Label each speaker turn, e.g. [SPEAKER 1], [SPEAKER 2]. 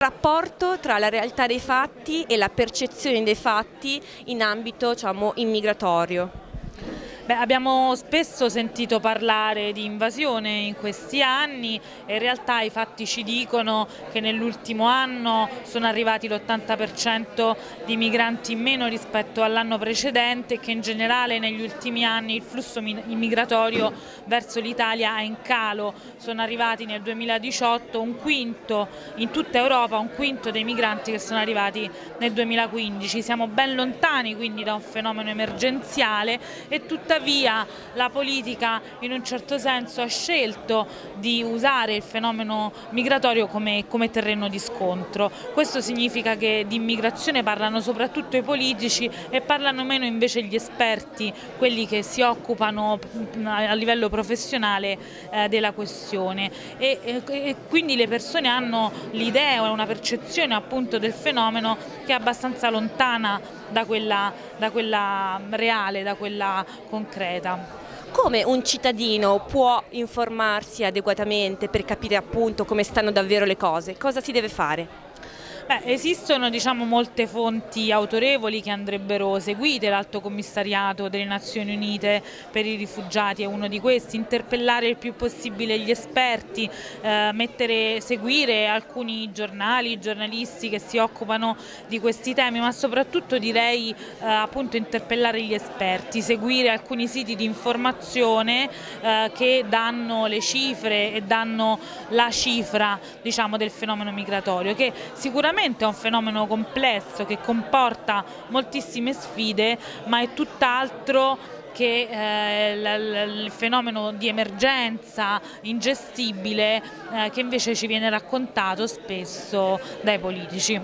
[SPEAKER 1] Rapporto tra la realtà dei fatti e la percezione dei fatti in ambito, diciamo, immigratorio.
[SPEAKER 2] Abbiamo spesso sentito parlare di invasione in questi anni e in realtà i fatti ci dicono che nell'ultimo anno sono arrivati l'80% di migranti in meno rispetto all'anno precedente e che in generale negli ultimi anni il flusso immigratorio verso l'Italia è in calo. Sono arrivati nel 2018 un quinto, in tutta Europa un quinto dei migranti che sono arrivati nel 2015. Siamo ben lontani quindi da un fenomeno emergenziale e tuttavia la politica in un certo senso ha scelto di usare il fenomeno migratorio come terreno di scontro. Questo significa che di immigrazione parlano soprattutto i politici e parlano meno invece gli esperti, quelli che si occupano a livello professionale della questione e quindi le persone hanno l'idea, una percezione appunto del fenomeno che è abbastanza lontana da quella reale, da quella concreta.
[SPEAKER 1] Come un cittadino può informarsi adeguatamente per capire appunto come stanno davvero le cose? Cosa si deve fare?
[SPEAKER 2] Esistono molte fonti autorevoli che andrebbero seguite, l'Alto Commissariato delle Nazioni Unite per i rifugiati è uno di questi, interpellare il più possibile gli esperti, seguire alcuni giornalisti che si occupano di questi temi, ma soprattutto direi appunto interpellare gli esperti, seguire alcuni siti di informazione che danno le cifre e danno la cifra del fenomeno migratorio, che sicuramente è un fenomeno complesso che comporta moltissime sfide, ma è tutt'altro che il fenomeno di emergenza ingestibile che invece ci viene raccontato spesso dai politici.